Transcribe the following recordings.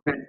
Hmm.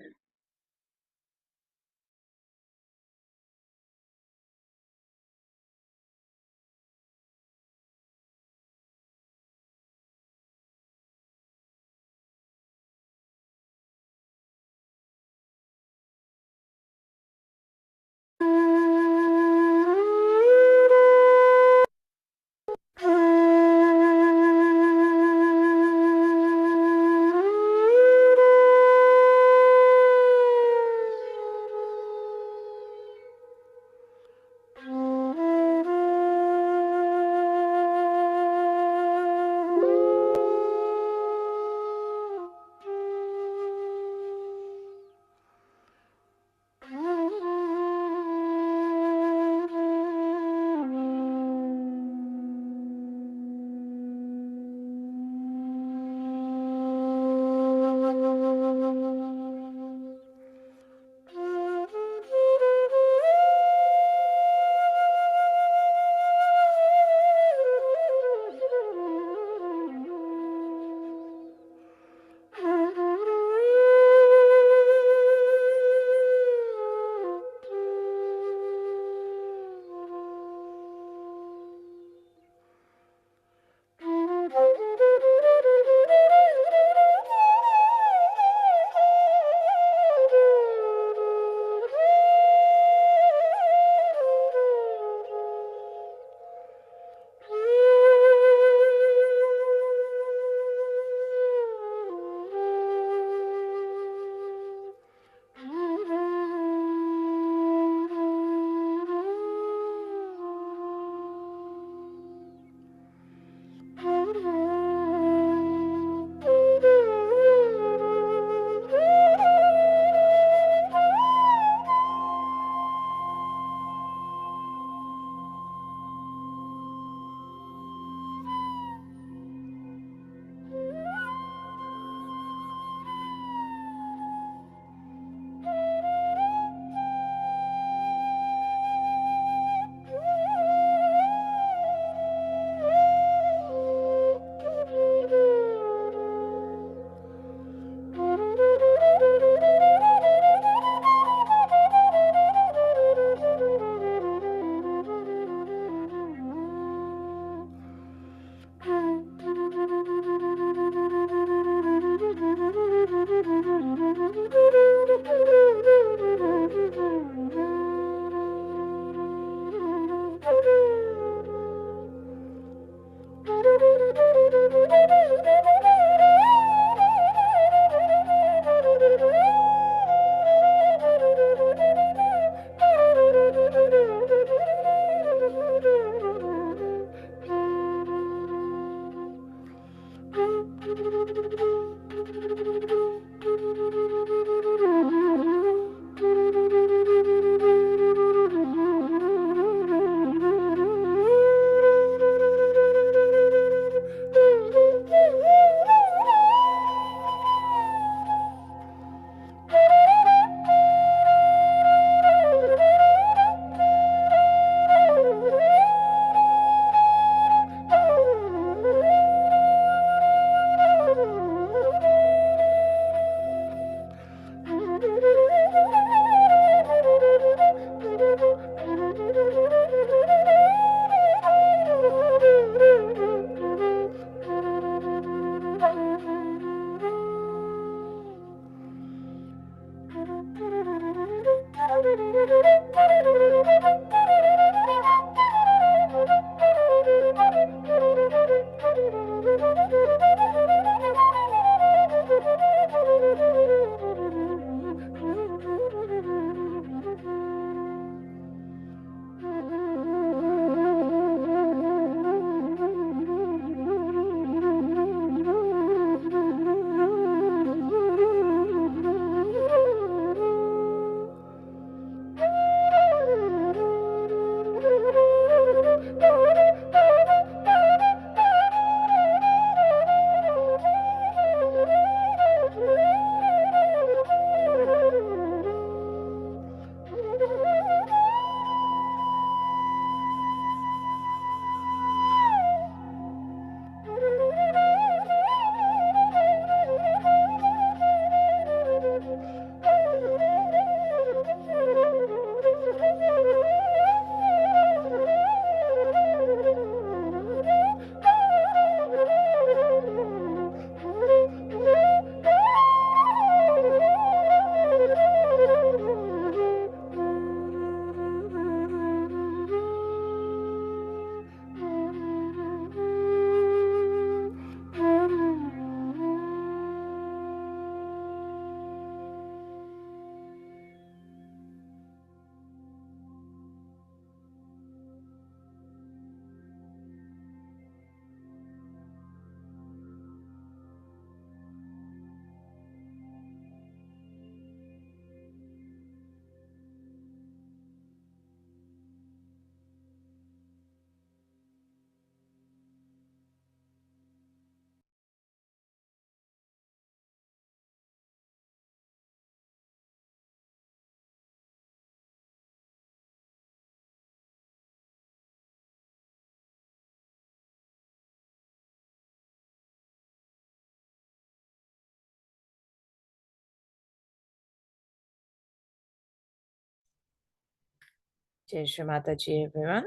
Jai Shri Mataji, everyone.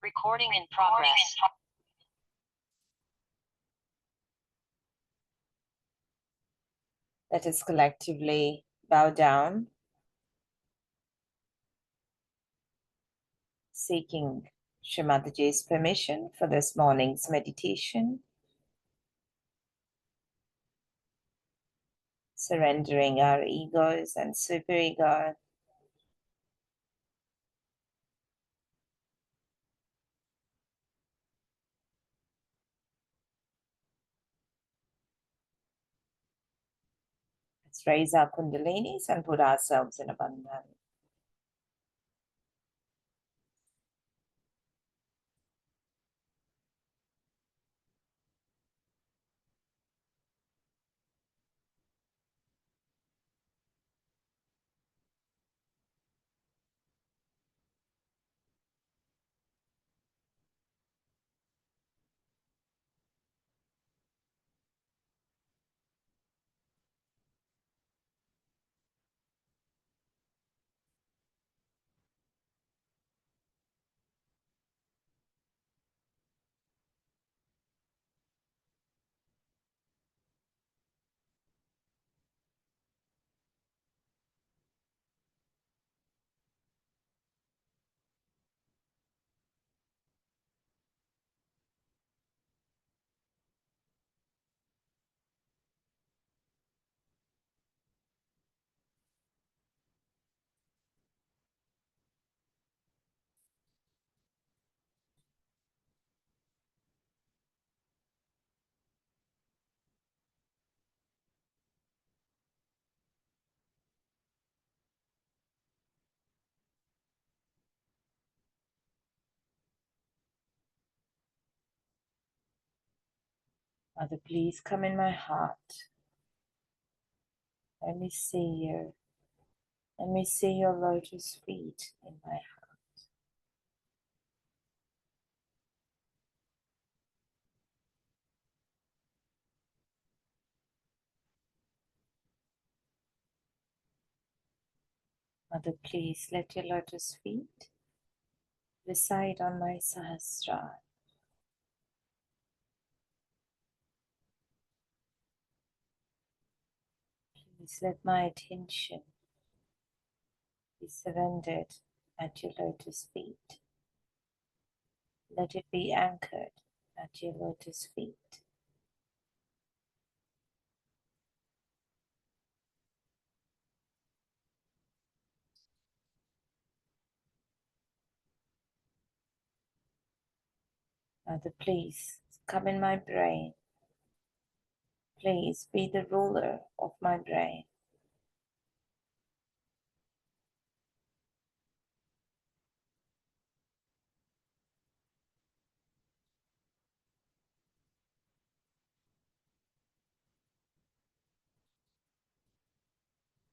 Recording in progress. Let us collectively bow down, seeking Shri Mataji's permission for this morning's meditation, surrendering our egos and superego, let's raise our kundalinis and put ourselves in a bandhan. Mother, please come in my heart. Let me see you. Let me see your lotus feet in my heart. Mother, please let your lotus feet reside on my sahasrara. Please let my attention be surrendered at your lotus feet. Let it be anchored at your lotus feet. Mother, please come in my brain. Please be the ruler of my brain.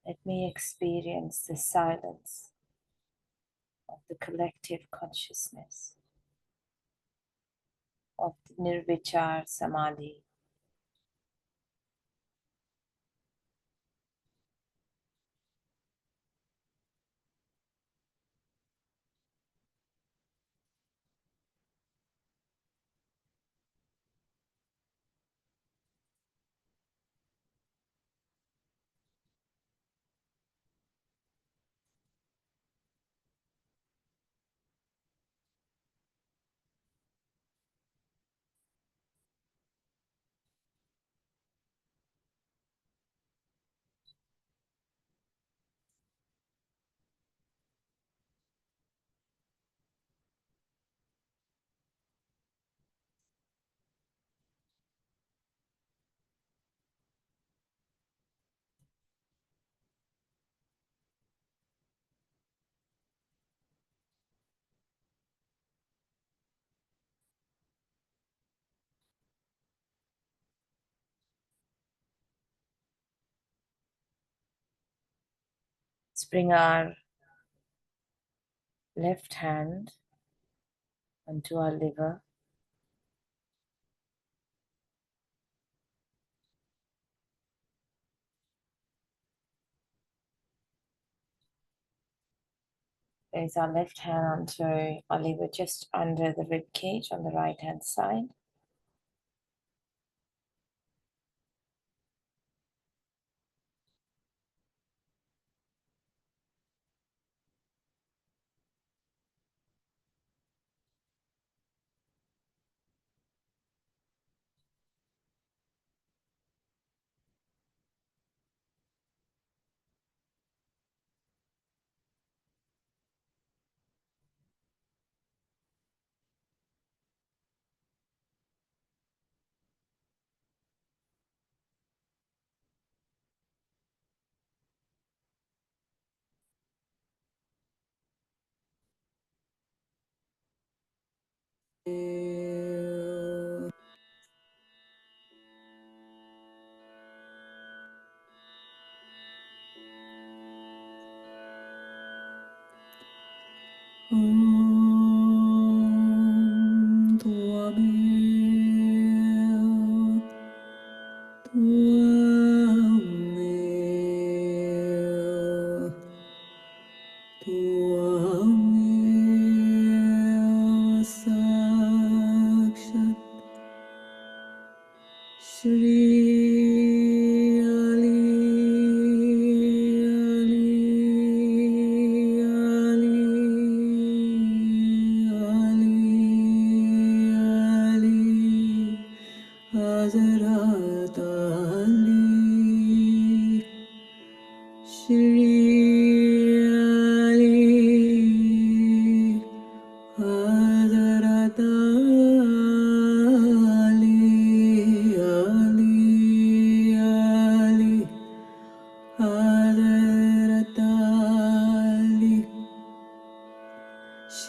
Let me experience the silence of the collective consciousness of the Nirvichar Samadhi. Let's bring our left hand onto our liver. Place our left hand onto our liver just under the rib cage on the right hand side.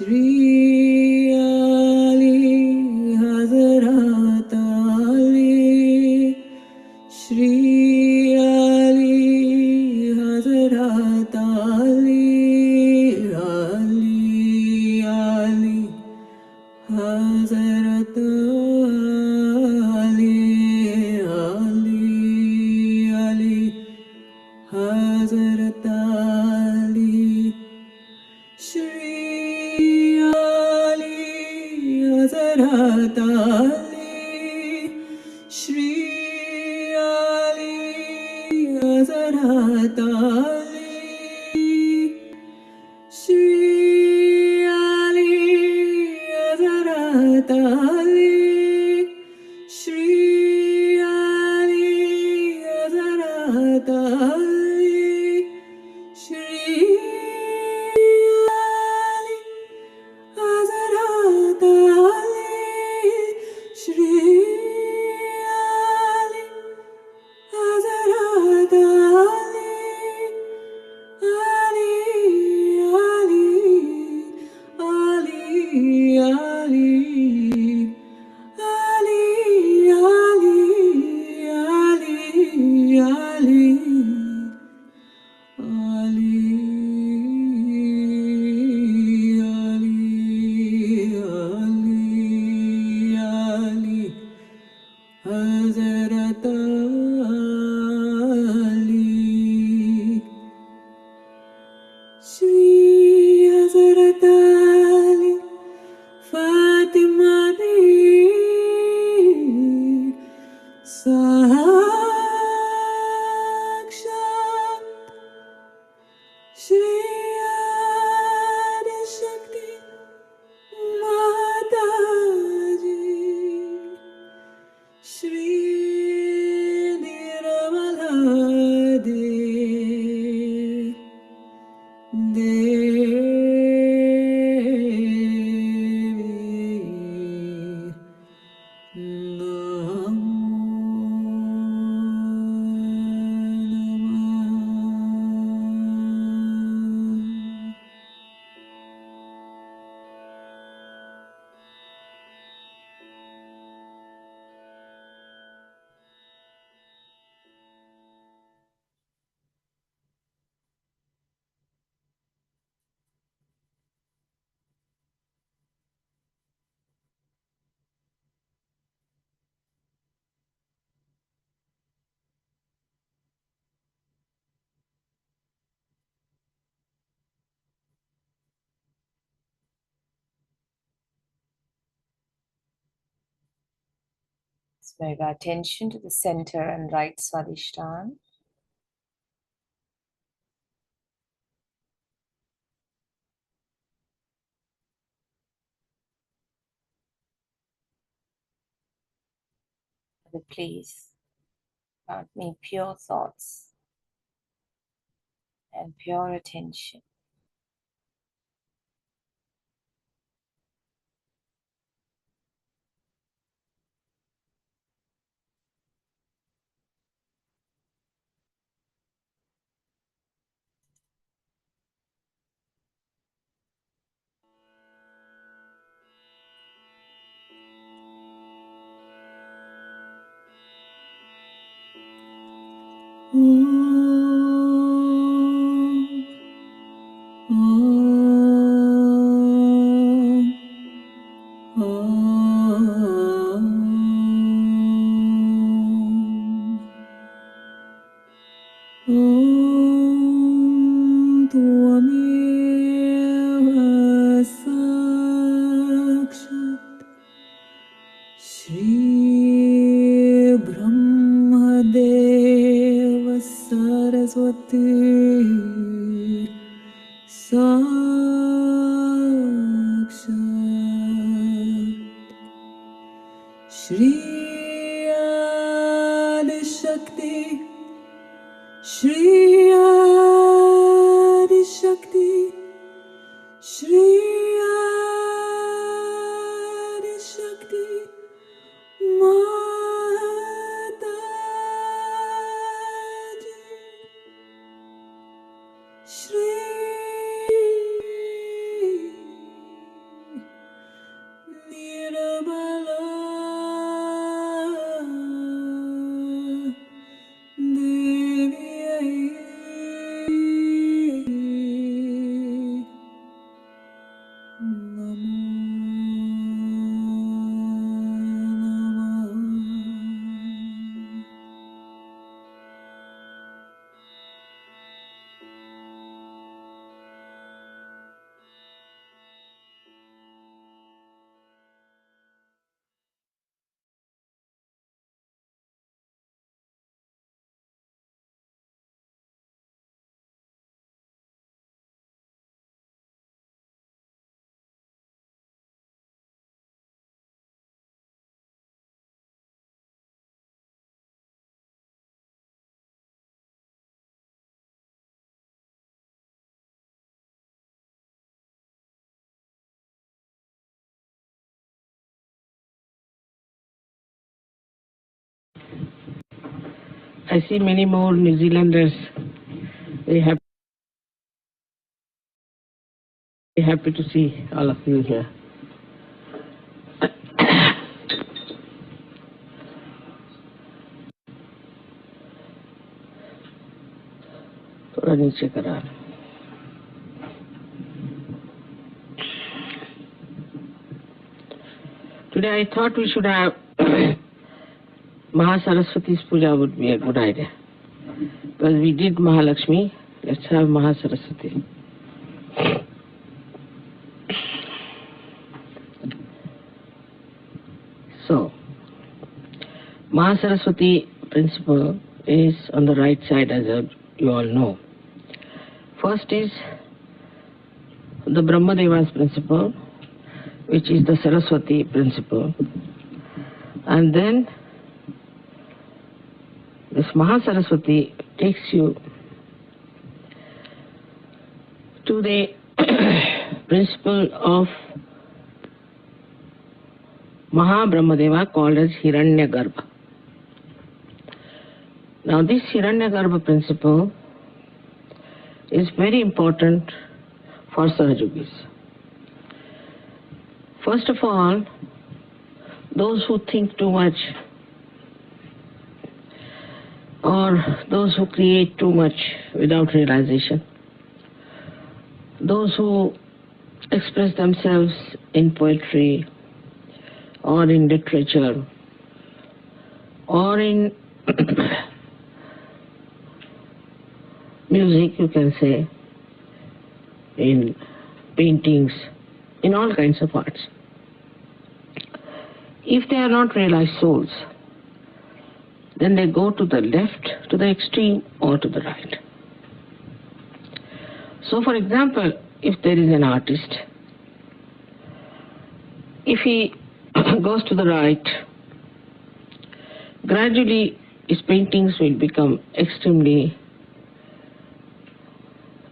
Shri Ali Hazrat Ali Shri Ali Hazrat Ali Ali Ali Hazrat Ali Ali Ali Hazrat Ali Shri Ali Hazrat Ali Shri Ali Hazrat Ali Shri Ali Hazrat Ali Shri Ali Hazrat Ali Shri Ali Hazrat Ali Shri Ali Hazrat Ali Ali Ali Ali Ali Ali Ali Hazrat Ali Shri Hazrat Ali Fatima Di Sakshat Shri Adi Shakti Mataji Shri Nirmala Devi Namo Namah Move our attention to the center and right Swadhisthana. Please grant me pure thoughts and pure attention. Shri Mahasaraswati Sakshat Shri Shakti Shri Shakti Shri Shakti Mataji Shri Nirmala Devi I see many more New Zealanders. Very happy to see all of you here. थोड़ा नीचे करा. Today I thought we should have Mahasaraswati's Puja would be a good idea. Because we did Mahalakshmi, let's have Mahasaraswati. So, Mahasaraswati principle is on the right side, as you all know. First is the Brahmadeva's principle, which is the Saraswati principle. And then this Mahasaraswati takes you to the principle of Mahabrahmadeva called as Hiranyagarbha. Now this Hiranyagarbha principle is very important for Sahajogis. First of all, those who think too much or those who create too much without realization, those who express themselves in poetry or in literature or in music, you can say, in paintings, in all kinds of arts. If they are not realized souls, then they go to the left, to the extreme, or to the right. So, for example, if there is an artist, if he goes to the right, gradually his paintings will become extremely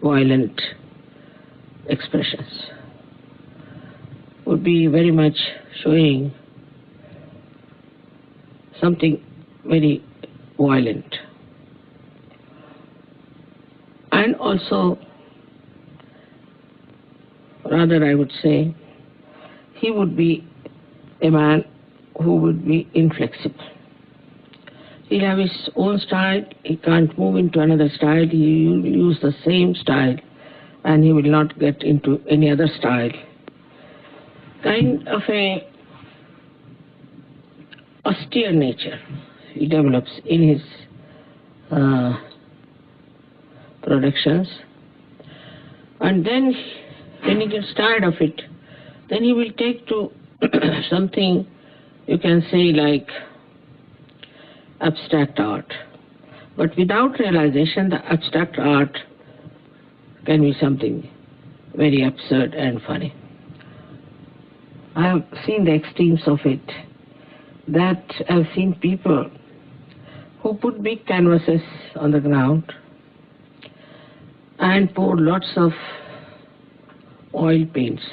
violent expressions, would be very much showing something very violent. And also, rather I would say, he would be a man who would be inflexible. He'll have his own style, he can't move into another style, he will use the same style and he will not get into any other style. Kind of a austere nature he develops in his productions, and then when he gets tired of it, then he will take to something you can say like abstract art. But without realization, the abstract art can be something very absurd and funny. I have seen the extremes of it, that I've seen people who put big canvases on the ground and pour lots of oil paints,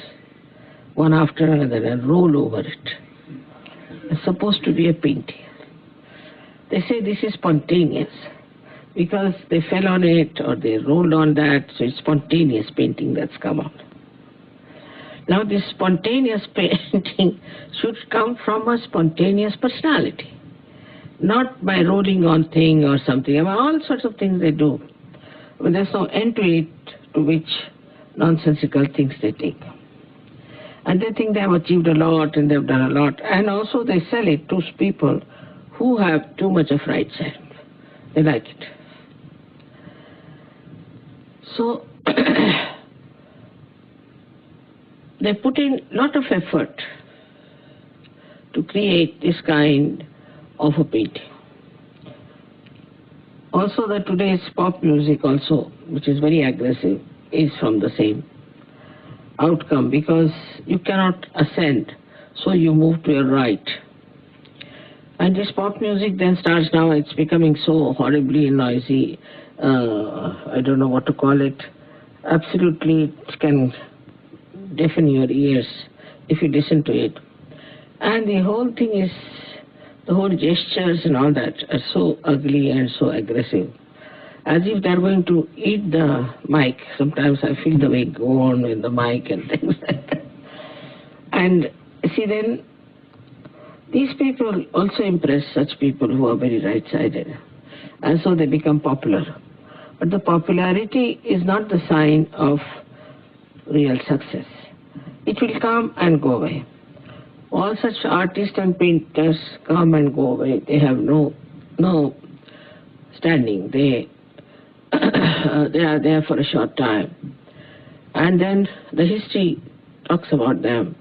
one after another, and roll over it. It's supposed to be a painting. They say this is spontaneous because they fell on it or they rolled on that, so it's spontaneous painting that's come out. Now this spontaneous painting should come from a spontaneous personality, not by rolling on thing or something. I mean, all sorts of things they do. I mean, there's no end to it, to which nonsensical things they take. And they think they have achieved a lot and they've done a lot. And also they sell it to people who have too much of right side. They like it. So they put in a lot of effort to create this kind of a painting. Also the today's pop music also, which is very aggressive, is from the same outcome, because you cannot ascend, so you move to your right. And this pop music then starts now, it's becoming so horribly noisy, I don't know what to call it. Absolutely, it can deafen your ears if you listen to it. And the whole thing is, the whole gestures and all that are so ugly and so aggressive, as if they're going to eat the mic. Sometimes I feel the way go on with the mic and things like that. And see, then these people also impress such people who are very right-sided, and so they become popular. But the popularity is not the sign of real success. It will come and go away. All such artists and painters come and go away. They have no standing. They are there for a short time. And then the history talks about them,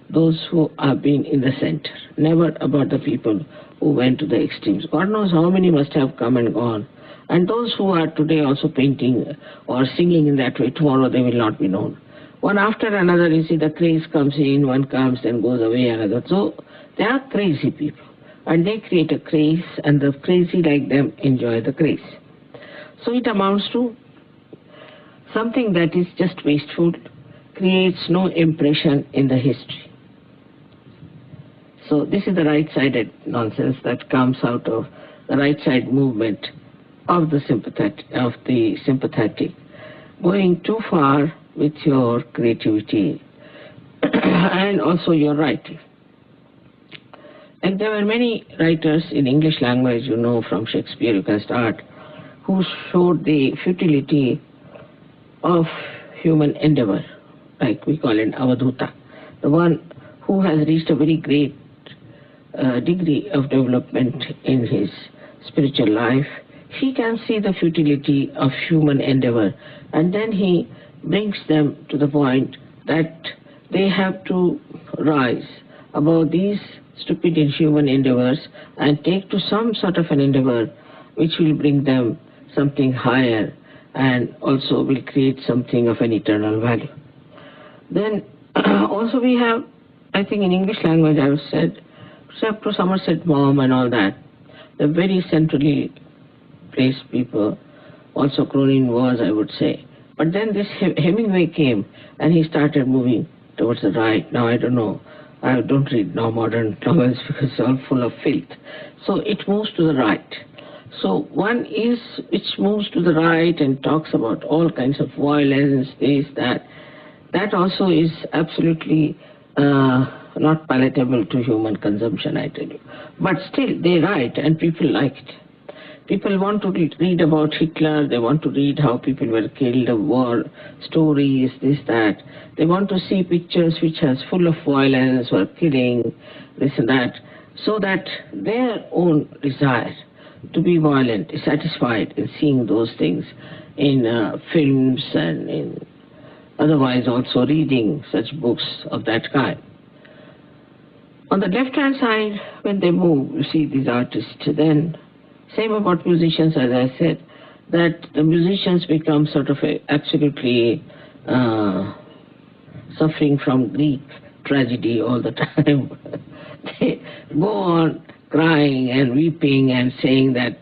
those who have been in the center, never about the people who went to the extremes. God knows how many must have come and gone. And those who are today also painting or singing in that way, tomorrow they will not be known. One after another, you see, the craze comes in, one comes, then goes away, another. So they are crazy people. And they create a craze, and the crazy like them enjoy the craze. So it amounts to something that is just wasteful, creates no impression in the history. So this is the right-sided nonsense that comes out of the right-side movement of the sympathetic, going too far with your creativity and also your writing. And there were many writers in English language, you know, from Shakespeare you can start, who showed the futility of human endeavor, like we call it Avadhuta, the one who has reached a very great degree of development in his spiritual life. He can see the futility of human endeavor, and then he brings them to the point that they have to rise about these stupid inhuman endeavors and take to some sort of an endeavor which will bring them something higher and also will create something of an eternal value. Then also we have, I think in English language I have said, except to Somerset Maugham and all that, the very centrally placed people, also Cronin was, I would say. But then this Hemingway came and he started moving towards the right. Now I don't know, I don't read now modern novels because it's all full of filth. So it moves to the right. So one is which moves to the right and talks about all kinds of violence, this, that. That also is absolutely not palatable to human consumption, I tell you. But still, they write and people like it. People want to read about Hitler, they want to read how people were killed, the war stories, this, that. They want to see pictures which are full of violence or killing, this and that, so that their own desire to be violent is satisfied in seeing those things in films and in otherwise also reading such books of that kind. On the left-hand side, when they move, you see these artists, then same about musicians, as I said, that the musicians become sort of absolutely suffering from Greek tragedy all the time. They go on crying and weeping and saying that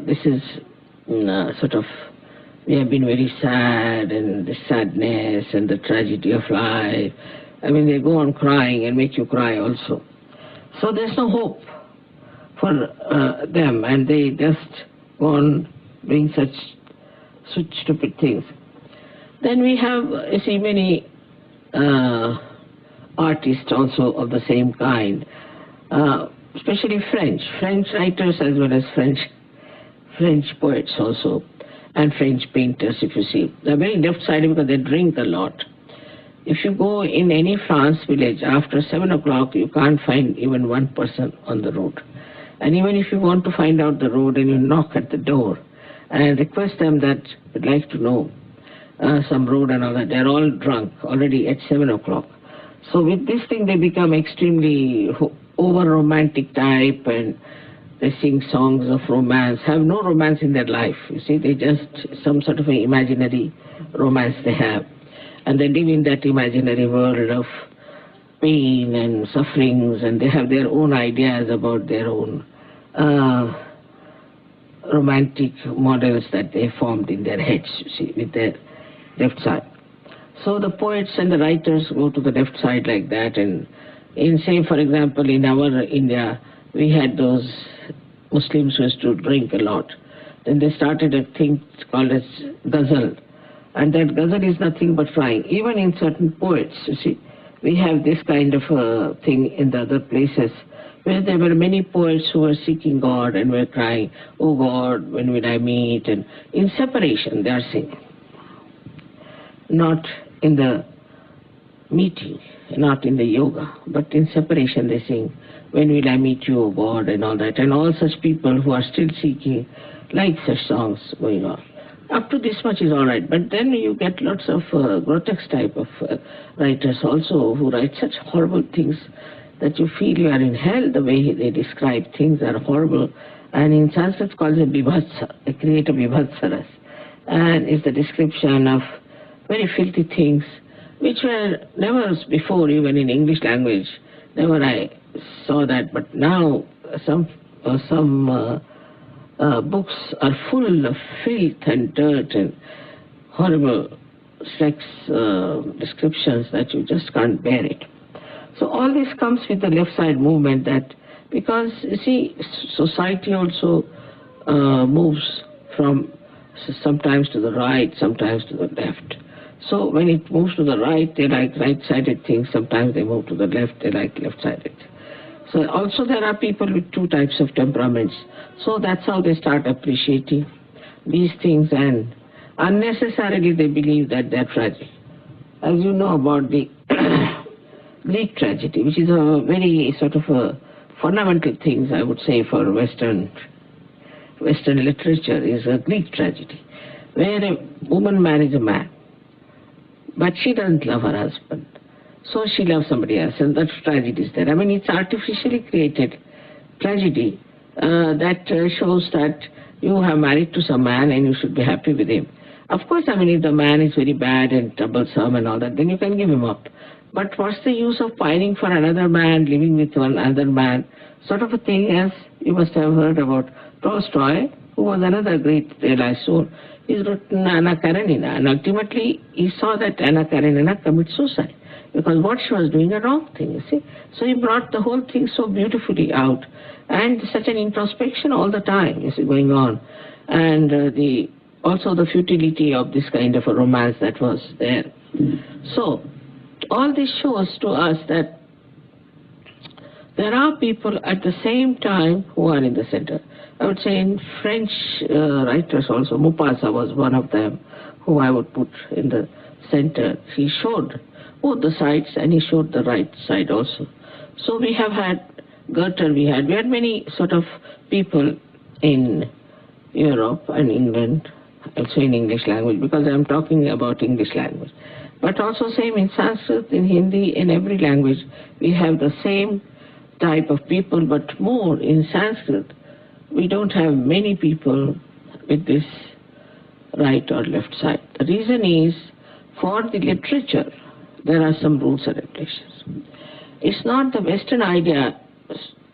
this is sort of, we have been very sad and the sadness and the tragedy of life. I mean, they go on crying and make you cry also. So there's no hope for them, and they just go on doing such stupid things. Then we have, you see, many artists also of the same kind, especially French writers as well as French poets also, and French painters, if you see. They're very left-sided because they drink a lot. If you go in any France village, after 7 o'clock, you can't find even one person on the road. And even if you want to find out the road and you knock at the door and request them that you'd like to know some road and all that, they're all drunk already at 7 o'clock. So with this thing, they become extremely over-romantic type, and they sing songs of romance, have no romance in their life. You see, they just, some sort of an imaginary romance they have. And they live in that imaginary world of pain and sufferings, and they have their own ideas about their own romantic models that they formed in their heads, you see, with their left side. So the poets and the writers go to the left side like that, and in, say, for example, in our India, we had those Muslims who used to drink a lot. Then they started a thing called as ghazal, and that ghazal is nothing but crying. Even in certain poets, you see, we have this kind of a thing in the other places, where there were many poets who were seeking God and were crying, "Oh God, when will I meet?" And in separation they are singing. Not in the meeting, not in the yoga, but in separation they sing, "When will I meet you, O God?" and all that. And all such people who are still seeking like such songs going on. Up to this much is all right, but then you get lots of grotesque type of writers also who write such horrible things that you feel you are in hell. The way they describe things are horrible, and in Sanskrit calls it bibhatsa. They create a bibhatsaras, and it's the description of very filthy things which were never before, even in English language, never I saw that, but now some books are full of filth and dirt and horrible sex descriptions that you just can't bear it. So all this comes with the left side movement, that because, you see, society also moves from sometimes to the right, sometimes to the left. So when it moves to the right, they like right-sided things. Sometimes they move to the left, they like left-sided. So also there are people with two types of temperaments. So that's how they start appreciating these things, and unnecessarily they believe that they're tragic. As you know about the Greek tragedy, which is a very sort of a fundamental thing, I would say, for Western literature, is a Greek tragedy, where a woman marries a man, but she doesn't love her husband. So she loves somebody else, and that tragedy is there. I mean, it's artificially created tragedy that shows that you have married to some man and you should be happy with him. Of course, I mean, if the man is very bad and troublesome and all that, then you can give him up. But what's the use of pining for another man, living with one other man, sort of a thing, as you must have heard about Tolstoy, who was another great realized soul. He's written Anna Karenina, and ultimately he saw that Anna Karenina commit suicide because what she was doing a wrong thing, you see. So he brought the whole thing so beautifully out, and such an introspection all the time is going on, and also the futility of this kind of a romance that was there. So all this shows to us that there are people at the same time who are in the center. I would say in French writers also, Maupassant was one of them who I would put in the center. He showed both the sides and he showed the right side also. So we have had Goethe, we had many sort of people in Europe and England, also in English language, because I am talking about English language. But also same in Sanskrit, in Hindi, in every language, we have the same type of people, but more in Sanskrit. We don't have many people with this right or left side. The reason is, for the literature, there are some rules and regulations. It's not the Western idea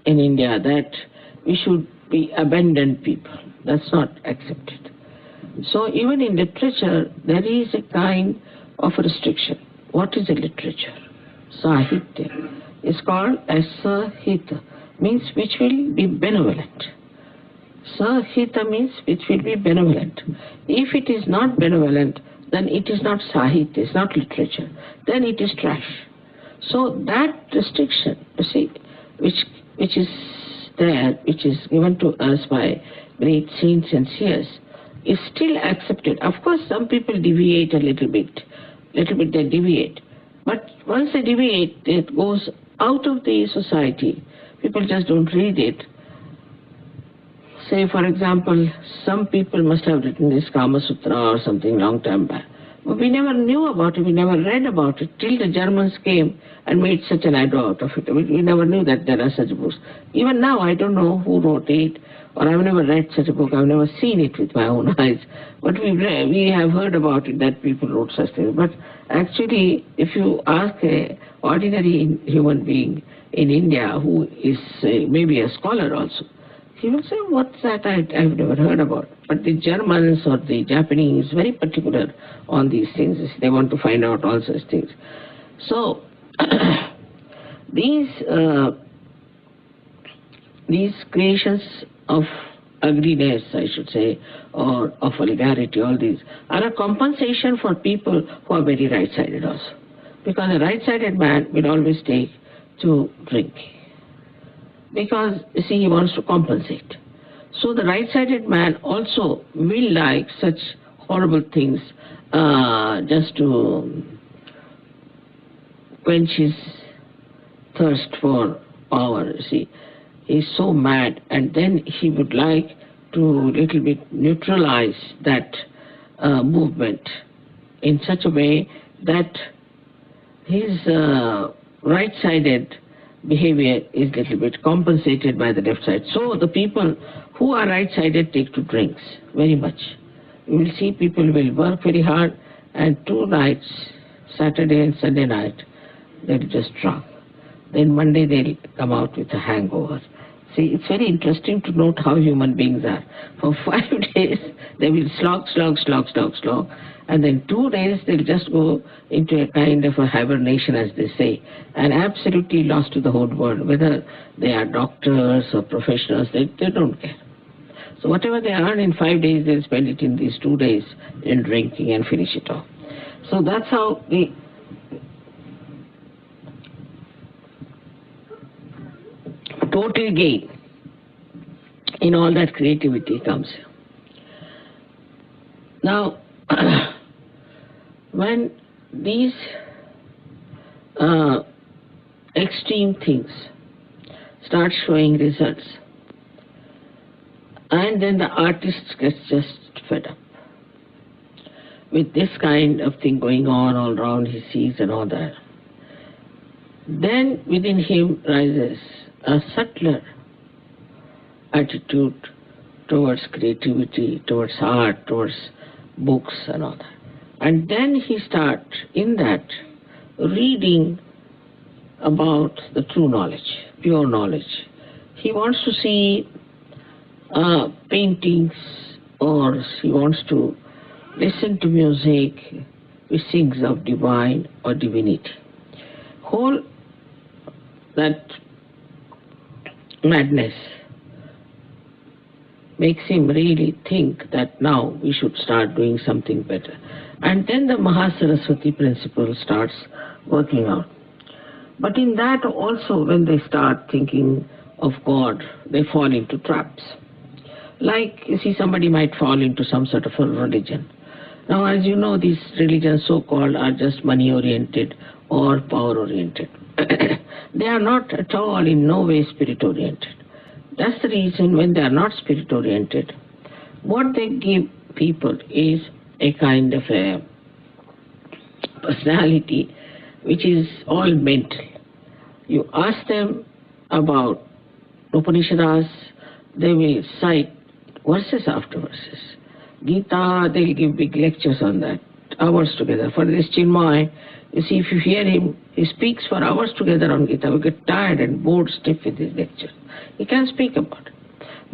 in India that we should be abandoned people. That's not accepted. So even in literature, there is a kind of restriction. What is a literature? Sahitya is called as Sahita, means which will be benevolent. Sahita means which will be benevolent. If it is not benevolent, then it is not Sahitya, it's not literature. Then it is trash. So that restriction, you see, which is there, which is given to us by great saints and seers, is still accepted. Of course, some people deviate a little bit they deviate. But once they deviate, it goes out of the society. People just don't read it. Say, for example, some people must have written this Kama Sutra or something long time back. But we never knew about it, we never read about it, till the Germans came and made such an ado out of it. We never knew that there are such books. Even now, I don't know who wrote it, or I've never read such a book, I've never seen it with my own eyes. But we have heard about it, that people wrote such things. But actually, if you ask an ordinary human being in India who is maybe a scholar also, he will say, what's that? I've never heard about. But the Germans or the Japanese very particular on these things. They want to find out all such things. So these creations of ugliness, I should say, or of vulgarity, all these are a compensation for people who are very right-sided also. Because a right-sided man will always take to drink. Because, you see, he wants to compensate. So the right-sided man also will like such horrible things just to quench his thirst for power, you see. He's so mad, and then he would like to little bit neutralize that movement in such a way that his right-sided behavior is little bit compensated by the left side. So the people who are right-sided take to drinks very much. You will see people will work very hard, and 2 nights, Saturday and Sunday night, they'll just drunk. Then Monday they'll come out with a hangover. See, it's very interesting to note how human beings are. For 5 days, they will slog, and then 2 days they'll just go into a kind of a hibernation, as they say, and absolutely lost to the whole world. Whether they are doctors or professionals, they don't care. So whatever they earn in 5 days, they'll spend it in these 2 days in drinking and finish it off. So that's how the total gain in all that creativity comes. Now, when these extreme things start showing results, and then the artist gets just fed up with this kind of thing going on all around, he sees and all that. then within him rises a subtler attitude towards creativity, towards art, towards books and all that. And then he starts in that reading about the true knowledge, pure knowledge. He wants to see paintings, or he wants to listen to music which sings of divine or divinity. Whole that madness makes him really think that now we should start doing something better. And then the Mahasaraswati principle starts working out. But in that also, when they start thinking of God, they fall into traps. Like, you see, somebody might fall into some sort of a religion. Now, as you know, these religions so-called are just money-oriented or power-oriented. They are not at all, in no way, spirit-oriented. That's the reason when they are not spirit-oriented, what they give people is a kind of a personality which is all mental. You ask them about Upanishads, they will cite verses after verses. Gita, they'll give big lectures on that, hours together. For this Chinmay, you see, if you hear him, he speaks for hours together on Gita. We get tired and bored stiff with his lecture. He can speak about it.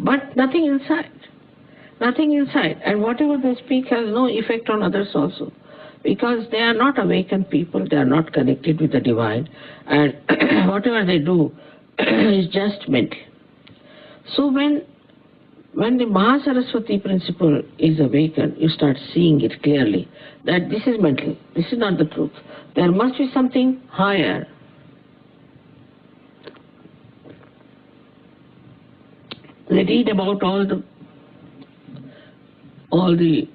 But nothing inside. Nothing inside. And whatever they speak has no effect on others also. Because they are not awakened people, they are not connected with the divine. And whatever they do is just mental. So when the Mahasaraswati principle is awakened, you start seeing it clearly that this is mental, this is not the truth. There must be something higher. They read about all the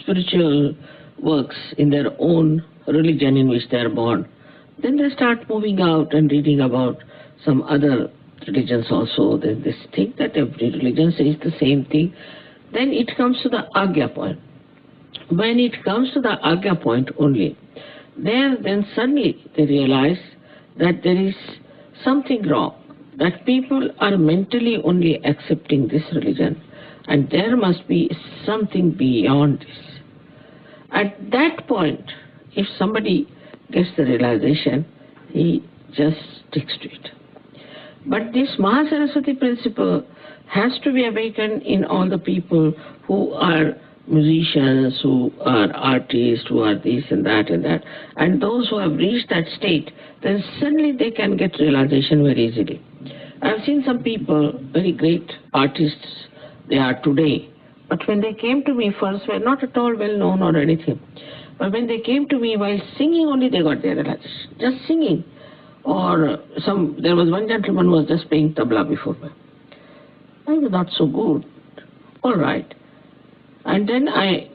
spiritual works in their own religion in which they are born. Then they start moving out and reading about some other religions also. They think that every religion says the same thing. Then it comes to the Agya point. When it comes to the Agya point only, then suddenly they realize that there is something wrong, that people are mentally only accepting this religion, and there must be something beyond this. At that point, if somebody gets the realization, he just sticks to it. But this Mahasaraswati principle has to be awakened in all the people who are musicians, who are artists, who are this and that and that. And those who have reached that state, then suddenly they can get realization very easily. I've seen some people, very great artists they are today, but when they came to me first, were not at all well known or anything. But when they came to me, while singing only, they got their realization. Just singing. Or there was one gentleman who was just playing tabla before me. I was not so good. All right. And then I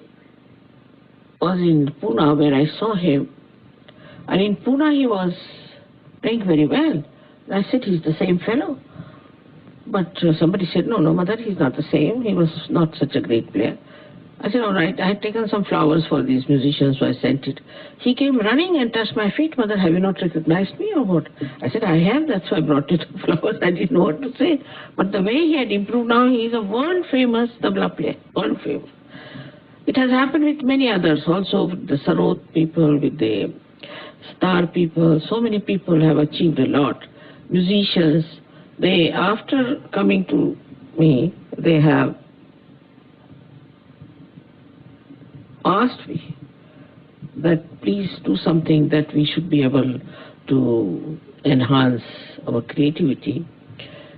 was in Pune where I saw him. And in Pune he was playing very well. And I said, he's the same fellow. But somebody said, no, mother, he's not the same. He was not such a great player. I said, all right. I had taken some flowers for these musicians, so I sent it. He came running and touched my feet. Mother, have you not recognized me or what? I said, I have. That's why I brought you the flowers. I didn't know what to say. But the way he had improved now, he is a world-famous tabla player. World-famous. It has happened with many others also, with the Sarod people, with the star people. So many people have achieved a lot. Musicians, they, after coming to me, they have asked me that please do something that we should be able to enhance our creativity.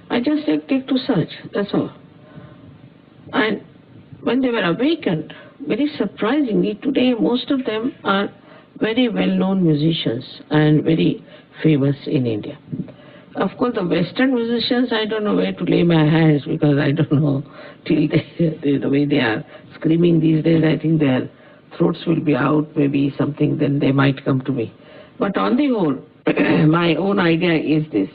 I just take to search, that's all. And when they were awakened, very surprisingly, today most of them are very well-known musicians and very famous in India. Of course, the Western musicians, I don't know where to lay my hands because I don't know till the way they are screaming these days. I think their throats will be out, maybe something, then they might come to me. But on the whole, my own idea is this.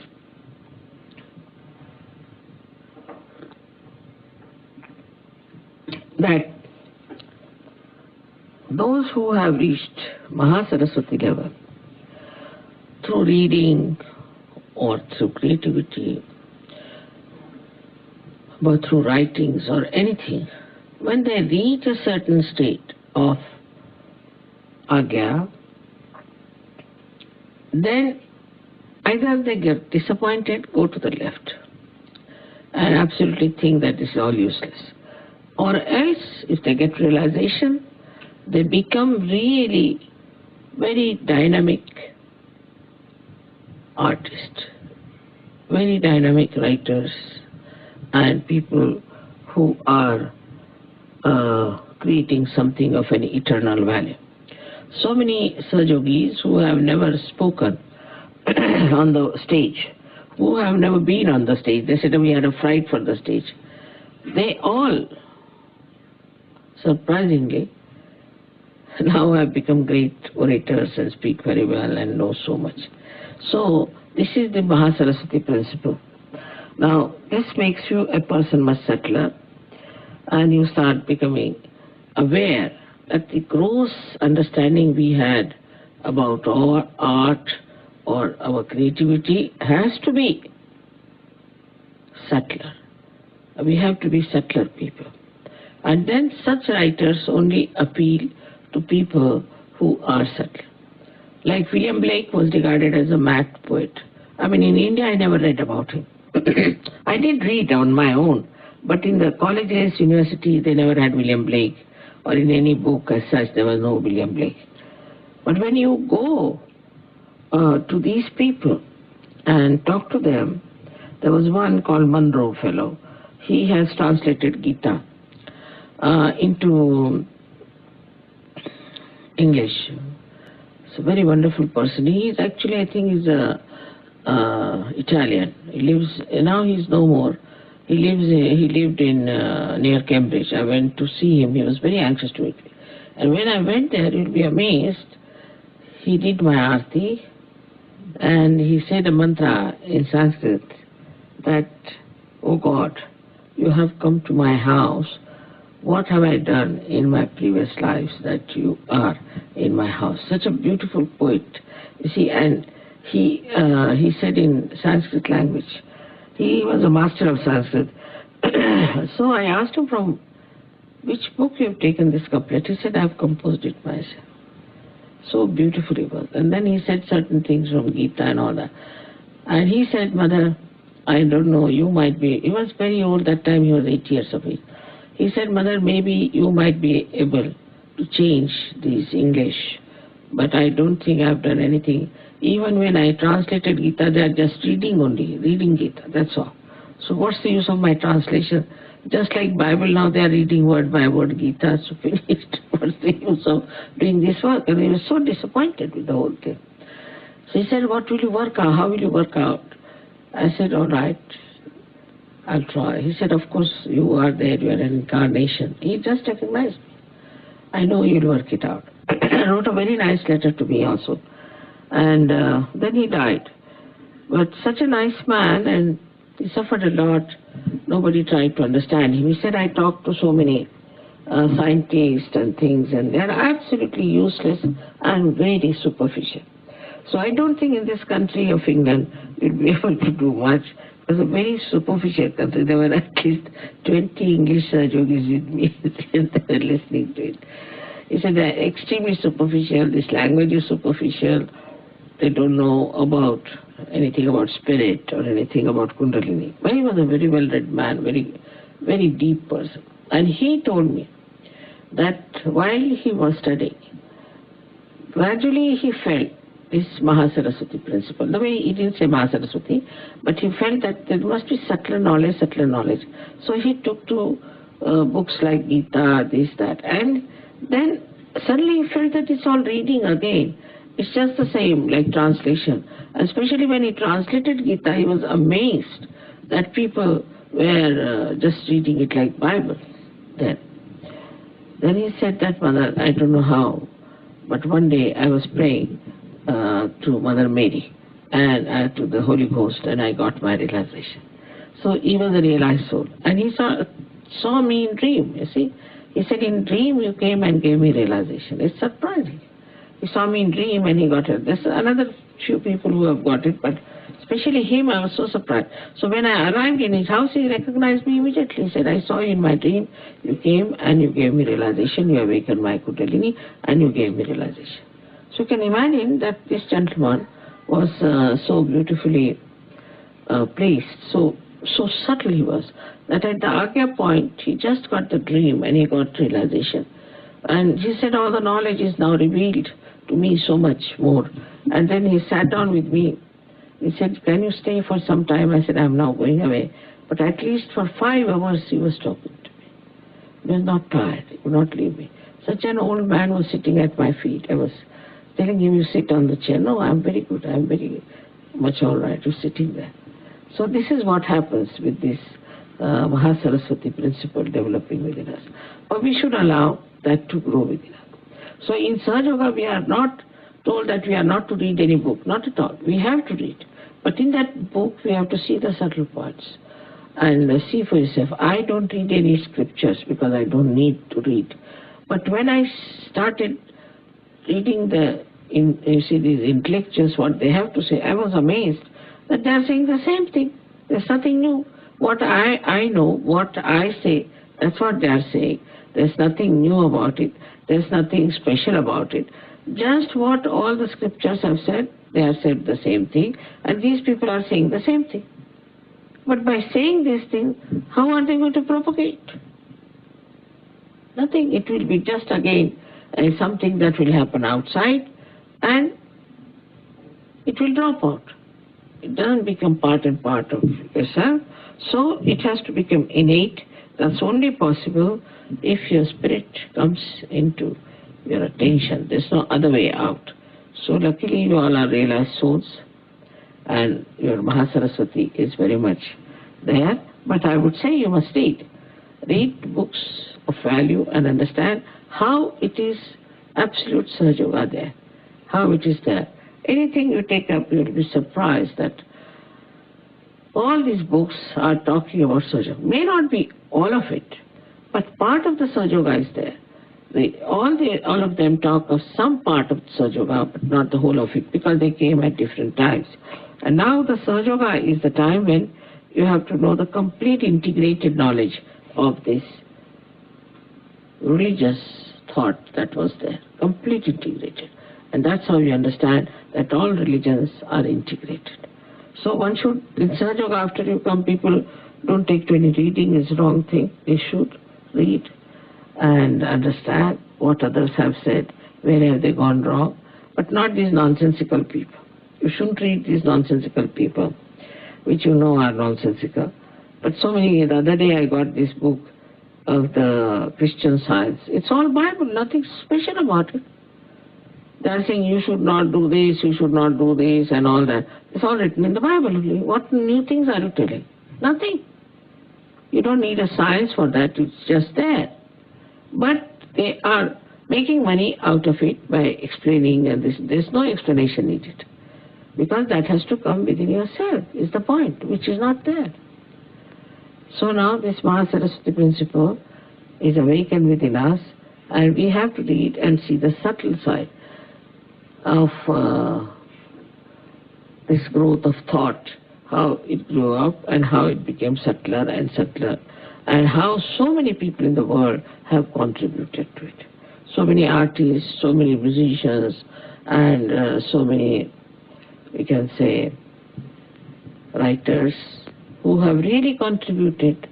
That those who have reached Mahasaraswati level, through reading or through creativity, but through writings or anything, when they reach a certain state of agya, then either they get disappointed, go to the left, and absolutely think that this is all useless. Or else, if they get realization, they become really very dynamic artists, very dynamic writers, and people who are creating something of an eternal value. So many Sahajogis who have never spoken on the stage, who have never been on the stage, they said we had a fright for the stage. They all, surprisingly, now have become great orators and speak very well and know so much. So this is the Mahasaraswati principle. Now this makes you a person much subtler, and you start becoming aware that the gross understanding we had about our art or our creativity has to be subtler. We have to be subtler people. And then such writers only appeal to people who are subtle. Like William Blake was regarded as a mad poet. I mean, in India I never read about him. I did read on my own, but in the colleges, university, they never had William Blake, or in any book as such, there was no William Blake. But when you go to these people and talk to them, there was one called Munro fellow. He has translated Gita into English. It's a very wonderful person. He is actually, I think, he's Italian. He lives now. He's no more. He lived in near Cambridge. I went to see him. He was very anxious to meet me. And when I went there, you'll be amazed. He did my arti, and he said a mantra in Sanskrit that, "Oh God, you have come to my house. What have I done in my previous lives that you are in my house?" Such a beautiful poet, you see. And he said in Sanskrit language. He was a master of Sanskrit. So I asked him, from which book you have taken this couplet? He said, I have composed it myself. So beautiful it was. And then he said certain things from Gita and all that. And he said, Mother, I don't know, you might be, he was very old that time, he was 8 years of age. He said, Mother, maybe you might be able to change this English, but I don't think I've done anything. Even when I translated Gita, they are just reading Gita, that's all. So what's the use of my translation? Just like Bible now, they are reading word by word Gita, so finished. What's the use of doing this work? And he was so disappointed with the whole thing. So he said, what will you work out? How will you work out? I said, all right, I'll try. He said, of course, you are there, you are an incarnation. He just recognized me. I know you'll work it out. He wrote a very nice letter to me also. And then he died. But such a nice man, and he suffered a lot. Nobody tried to understand him. He said, I talked to so many scientists and things, and they are absolutely useless and very superficial. So I don't think in this country of England we'll be able to do much. It was a very superficial country. There were at least 20 English yogis with me and they were listening to it. He said they're extremely superficial, this language is superficial, they don't know about anything about spirit or anything about Kundalini. But he was a very well-read man, very, very deep person. And he told me that while he was studying, gradually he felt this Mahasaraswati principle. The way he didn't say Mahasaraswati, but he felt that there must be subtler knowledge. So he took to books like Gita, this, that, and then suddenly he felt that it's all reading again. It's just the same, like translation. Especially when he translated Gita, he was amazed that people were just reading it like Bible. Then he said that, Mother, I don't know how, but one day I was praying to Mother Mary and to the Holy Ghost, and I got my realization. So he was a realized soul. And he saw me in dream, you see. He said, in dream you came and gave me realization. It's surprising. He saw me in dream and he got it. There's another few people who have got it, but especially him, I was so surprised. So when I arrived in his house, he recognized me immediately. He said, I saw you in my dream, you came and you gave me realization, you awakened my Kundalini and you gave me realization. So you can imagine that this gentleman was so beautifully placed, so subtle he was, that at the Agya point, he just got the dream and he got realization. And he said, all the knowledge is now revealed to me so much more. And then he sat down with me. He said, can you stay for some time? I said, I'm now going away. But at least for 5 hours he was talking to me. He was not tired. He would not leave me. Such an old man was sitting at my feet. I was telling him, you sit on the chair. No, I'm very good. I'm very much all right. You're sitting there. So this is what happens with this Mahasaraswati principle developing within us. But we should allow that to grow within us. So in Sahaja Yoga, we are not told that we are not to read any book. Not at all. We have to read. But in that book, we have to see the subtle parts and see for yourself. I don't read any scriptures because I don't need to read. But when I started reading you see these intellectuals, what they have to say, I was amazed that they are saying the same thing. There's nothing new. What I know, what I say, that's what they are saying. There's nothing new about it. There's nothing special about it. Just what all the scriptures have said, they have said the same thing, and these people are saying the same thing. But by saying this thing, how are they going to propagate? Nothing. It will be just again something that will happen outside, and it will drop out. It doesn't become part and part of yourself, so it has to become innate. That's only possible if your spirit comes into your attention. There's no other way out. So luckily you all are realized souls, and your Mahasaraswati is very much there. But I would say you must read. Read books of value and understand how it is absolute Sahaja Yoga there, how it is there. Anything you take up, you will be surprised that all these books are talking about Sahaja Yoga. May not be all of it, but part of the Sahaja Yoga is there. All of them talk of some part of Sahaja Yoga, but not the whole of it, because they came at different times. And now the Sahaja Yoga is the time when you have to know the complete integrated knowledge of this religious thought that was there, complete integrated. And that's how you understand that all religions are integrated. So one should, in Sahaja Yoga, after you come, people don't take to any reading, is the wrong thing. They should read and understand what others have said, where have they gone wrong, but not these nonsensical people. You shouldn't read these nonsensical people, which you know are nonsensical. But so many, the other day I got this book of the Christian Science. It's all Bible, nothing special about it. They are saying you should not do this, you should not do this and all that. It's all written in the Bible only. What new things are you telling? Nothing. You don't need a science for that, it's just there. But they are making money out of it by explaining, and there's no explanation needed. Because that has to come within yourself, is the point, which is not there. So now this Mahasaraswati principle is awakened within us, and we have to read and see the subtle side of this growth of thought, how it grew up and how it became subtler and subtler, and how so many people in the world have contributed to it. So many artists, so many musicians, and so many, we can say, writers who have really contributed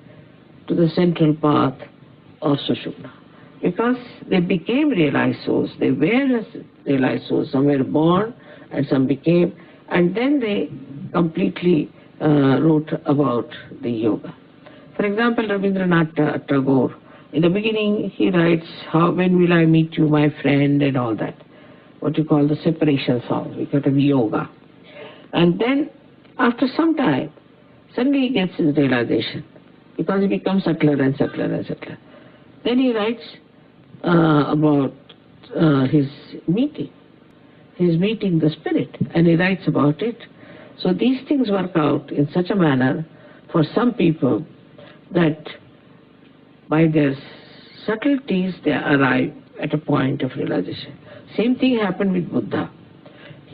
to the central path of Sushumna. Because they became realized souls, they were realized souls. Some were born and some became, and then they completely wrote about the yoga. For example, Rabindranath Tagore, in the beginning he writes, when will I meet you, my friend, and all that. What you call the separation song, we got a yoga. And then after some time, suddenly he gets his realization, because he becomes subtler and subtler and subtler. Then he writes about his meeting the spirit, and he writes about it. So these things work out in such a manner for some people that by their subtleties they arrive at a point of realization. Same thing happened with Buddha.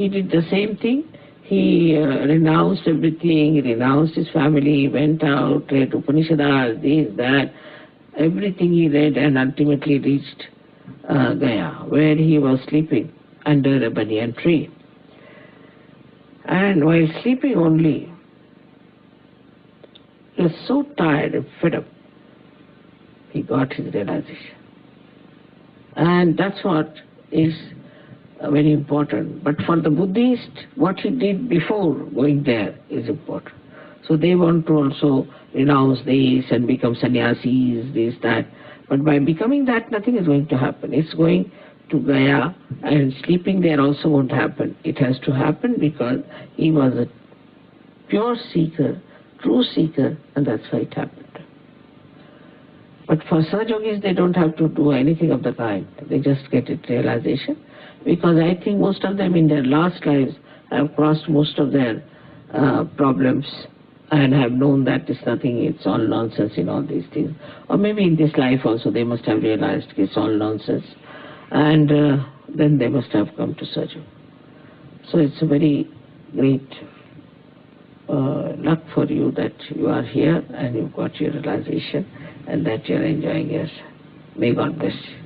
he did the same thing. He renounced everything, he renounced his family, went out, read Upanishads, this, that, everything he read, and ultimately reached Gaya, where he was sleeping under a banyan tree. And while sleeping only, he was so tired and fed up, he got his realization. And that's what is very important. But for the Buddhist, what he did before going there is important. So they want to also renounce this and become sannyasis, this, that. But by becoming that, nothing is going to happen. It's going to Gaya, and sleeping there also won't happen. It has to happen because he was a pure seeker, true seeker, and that's why it happened. But for Sahaja-yogis, they don't have to do anything of the kind. They just get it realization. Because I think most of them in their last lives have crossed most of their problems and have known that it's nothing, it's all nonsense in all these things. Or maybe in this life also they must have realized it's all nonsense. And then they must have come to Sahaja. So it's a very great luck for you that you are here and you've got your realization and that you're enjoying yourself. May God bless you.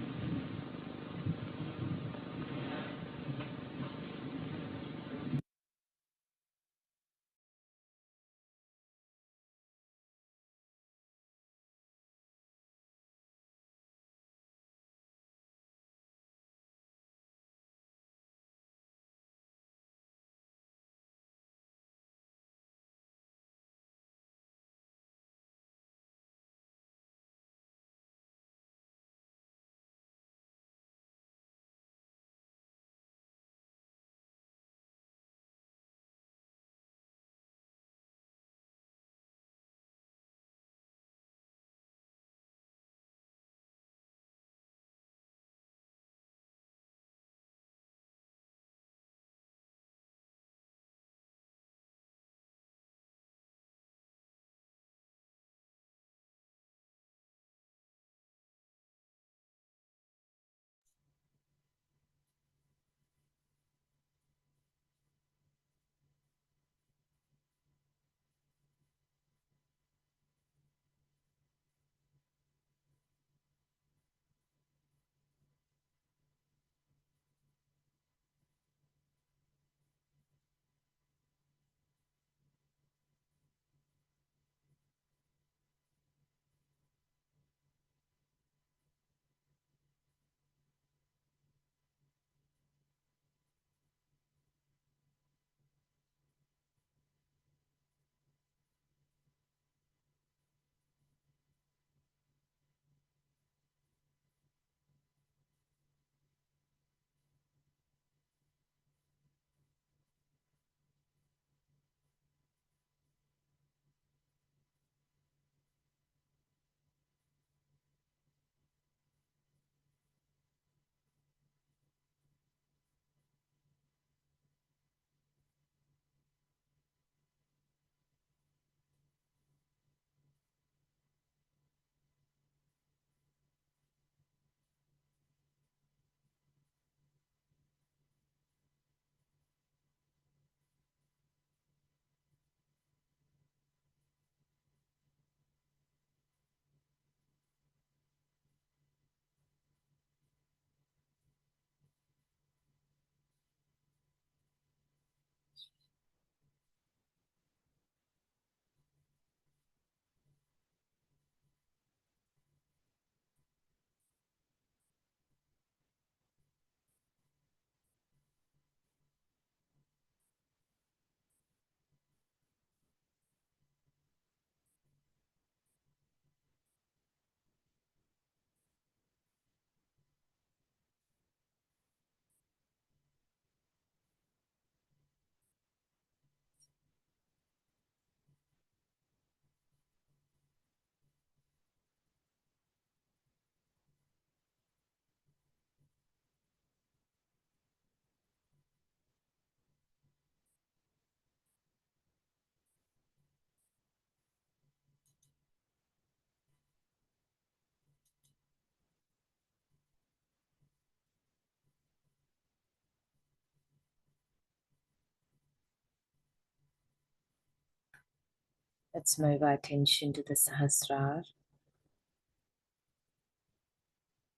Let's move our attention to the Sahasrara,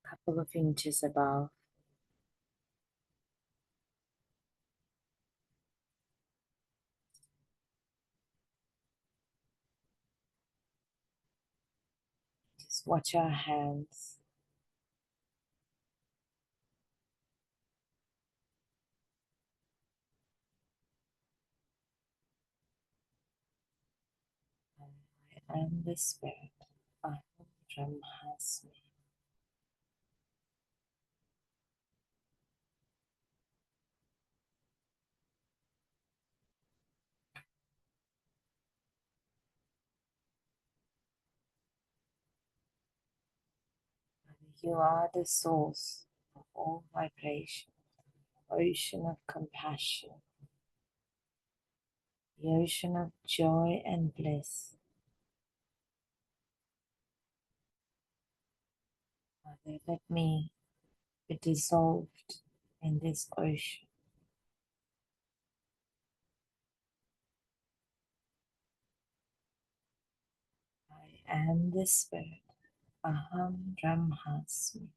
couple of inches above. Just watch our hands. I am the spirit. Aham Brahmasmi. You are the source of all vibration, ocean of compassion, the ocean of joy and bliss. Father, let me be dissolved in this ocean. I am the spirit. Aham Brahmasmi.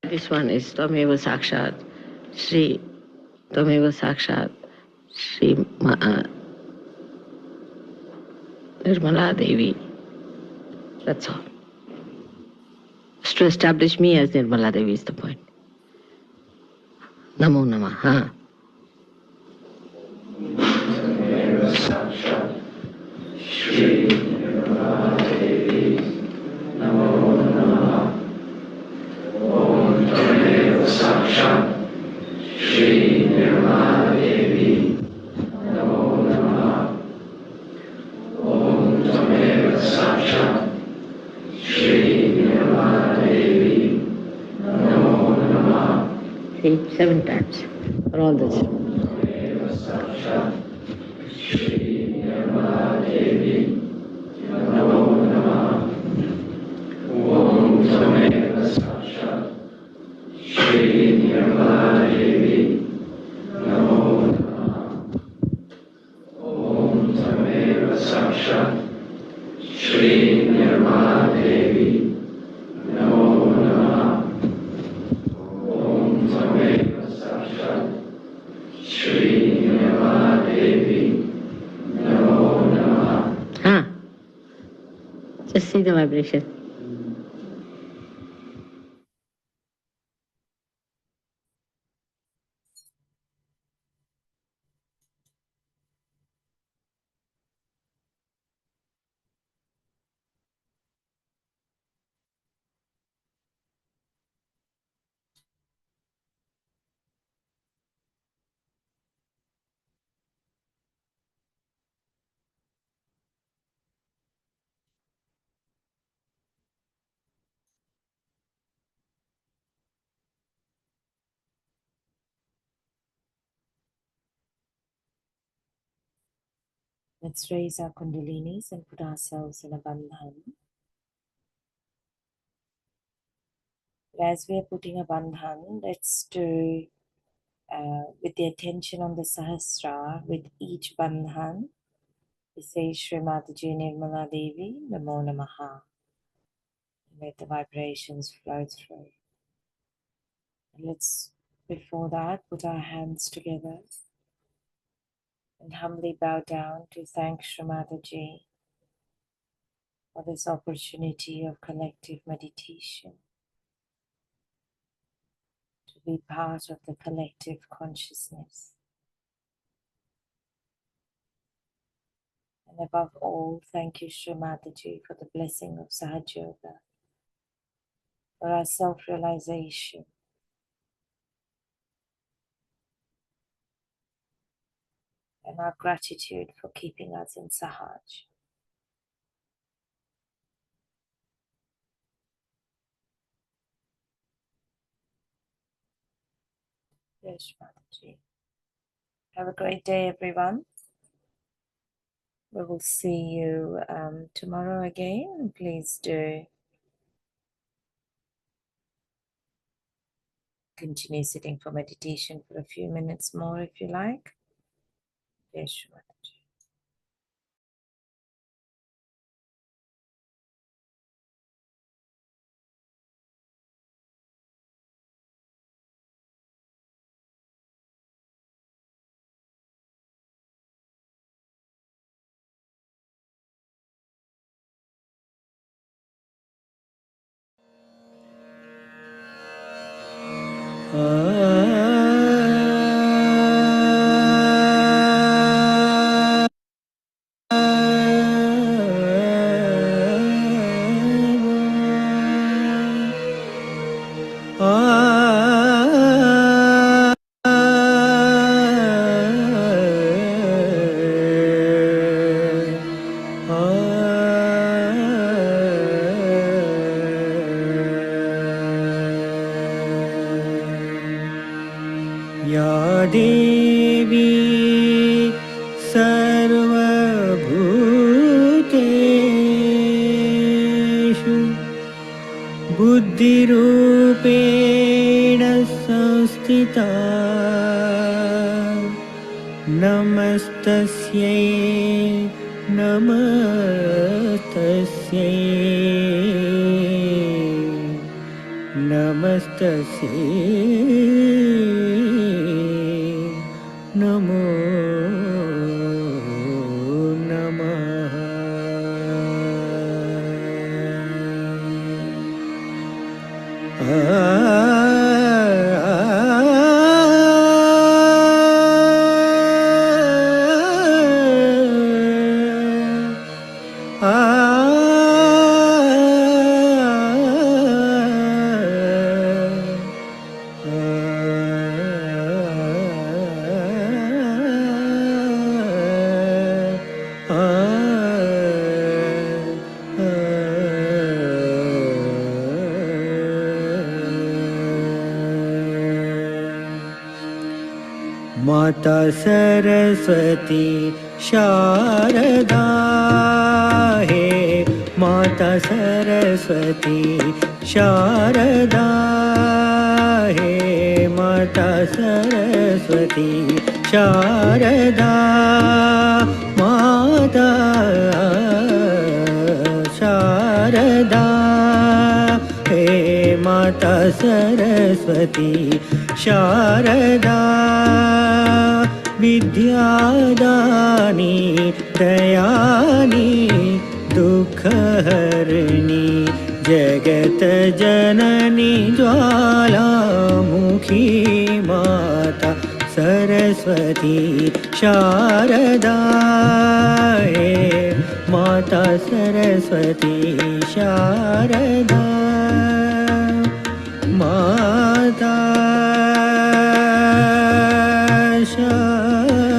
This one is Tameva Sakshat, Shri Tameva Sakshat, Shri Nirmala Devi. That's all. Just to establish me as Nirmala Devi is the point. Namo Namaha. See, 7 times for all this. Huh? Just see the vibration. Let's raise our kundalinis and put ourselves in a bandhan. As we are putting a bandhan, let's do with the attention on the Sahasrara, with each bandhan, we say Shri Mataji Nirmala Devi, Namo Namaha. Let the vibrations flow through. And let's, before that, put our hands together and humbly bow down to thank Shri Mataji for this opportunity of collective meditation, to be part of the collective consciousness. And above all, thank you, Shri Mataji, for the blessing of Sahaja Yoga, for our self-realization, and our gratitude for keeping us in Sahaj. Yes, Mataji. Have a great day, everyone. We will see you tomorrow again. Please do continue sitting for meditation for a few minutes more if you like. Yes, या देवी सर्वभूतेषु बुद्धिरूपेण संस्थिता नमस्तस्यै नमस्तस्यै नमस्तस्यै नमो नमः माता सरस्वती शारदा हे माता सरस्वती शारदा हे माता सरस्वती शारदा माता शारदा हे माता सरस्वती शारदा विद्यादानी दयानी दुःखहरिणी जगत जननी ज्वालामुखी माता सरस्वती शारदा हे माता सरस्वती शारदा माता शारदा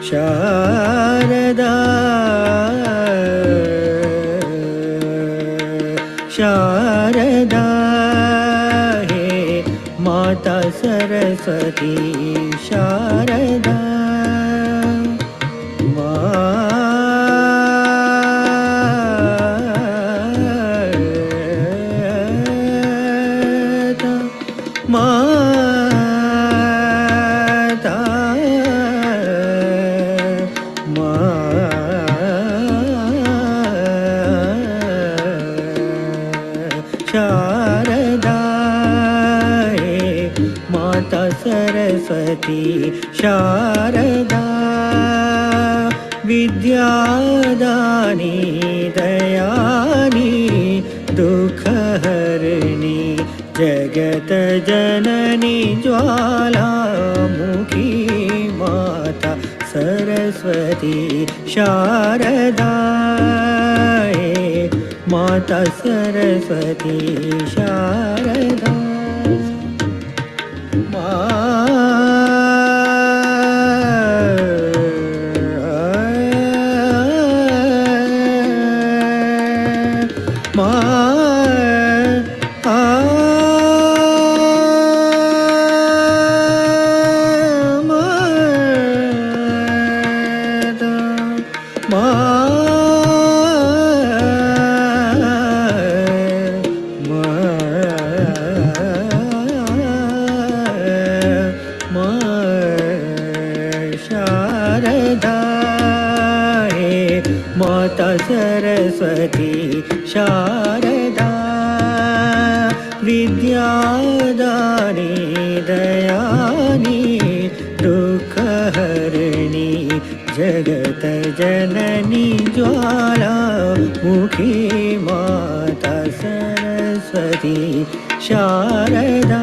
शारदा शारदा हे माता सरस्वती शारदा शारदा हे माता सरस्वती शारदा विद्यादानी दयानी दुःखहरिणी जगत जननी ज्वालामुखी माता सरस्वती शारदा हे माता Saraswati Sharda ma Sharada Mata Saraswati Sharada Vidyadani Dayani Dukhaharani Jagat Janani Jwala Mukhi Mata Saraswati Sharada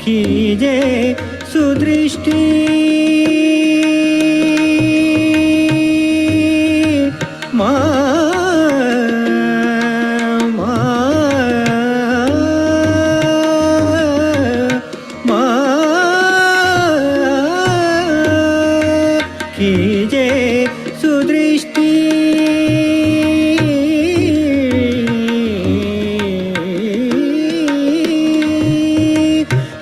कीजे सुदृष्टि मा कीजे सुदृष्टि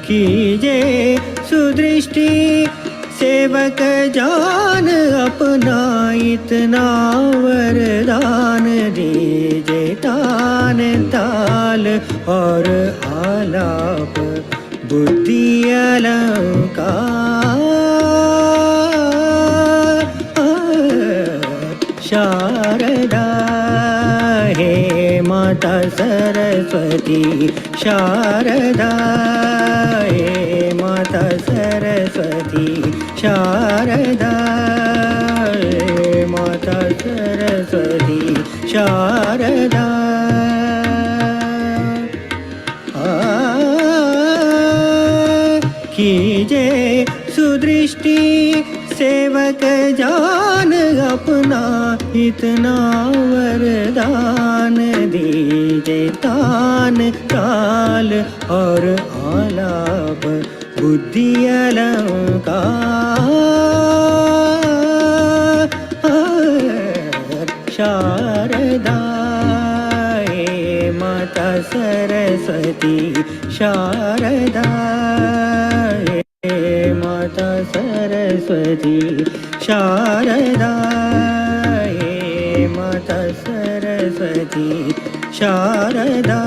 कीजे सुदृष्टि सेवक जान अपना इतना वरदान दीजे तान ताल और आलाप बुद्धि अलंकार शारदा हे माता सरस्वती शारदा हे माता सरस्वती शारदा हे माता सरस्वती शारदा कीजे सुदृष्टि सेवक जान अपना इतना वरदान दीजे तान ताल और आलाप बुद्धि अलंकार शारदा हे माता सरस्वती शारदा हे माता सरस्वती शारदा हे माता सरस्वती शारदा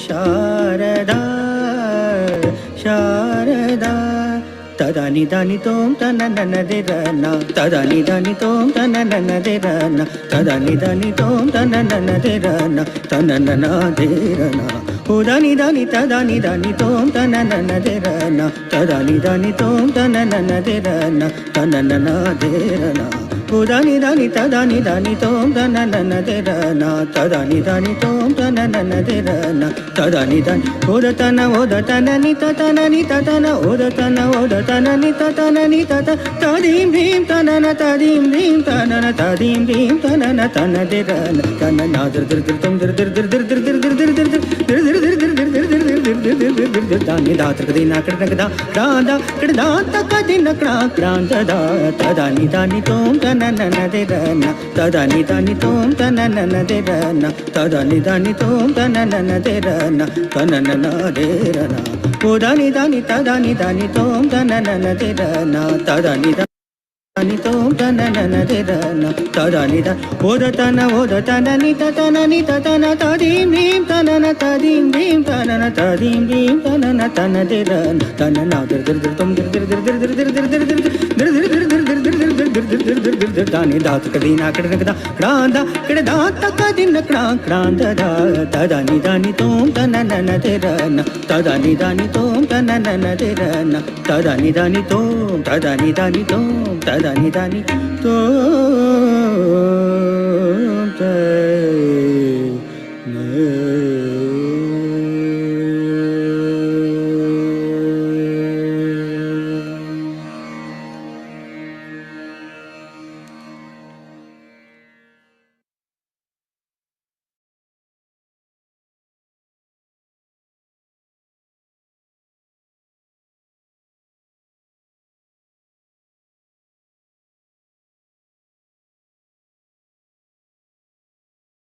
शारदा शारदा तदानि दानि तोम तननन दे रना तदानि दानि तोम तननन दे रना तदानि दानि तोम तननन दे रना तननन दे रना उदानि दानि तदानि दानि तोम तननन दे रना तदानि दानि तोम तननन दे रना तननन दे रना उदानि दानि तदानि दानि तोम तननन दे रना तदानि दानि तोम तननन दे रना तदानि दानि उदतन उदतन नि ततन नि ततन उदतन उदतन नि ततन नि तत तदीं भीं तनन तदीं भीं तनन तदीं भीं तनन तन दे रन तनन दर दर दर तुम दर दर दर दर दर दर दर दर दर दानि दात्र दिना कडकदा दादा कडदा तक दिन क्रा क्रांत दा तदानि दानि तोम तननन दे रना तदानि दानि तोम तननन दे रना तदानि दानि तोम तननन दे रना तननन दे रना उदानि दानि तदानि दानि तोम तननन दे रना तदानि दानि तोम तननन दे रना तदानि दा उदतन उदतन नि ततन तदीं भीं तनन तदीं भीं तनन तदीं भीं तनन तन दे रन तनन दर दर दर तुम दर दर दर दर दर दर दर दर दर दर दानि दात कदीना कडकदा क्रांदा कडदा तक दिन क्रा क्रांत दा तदानि दानि तोम तननन दे रना तदानि दानि तोम तननन दे रना तदानि दानि तोम तदानि दानि तोम तदानि दानि तोम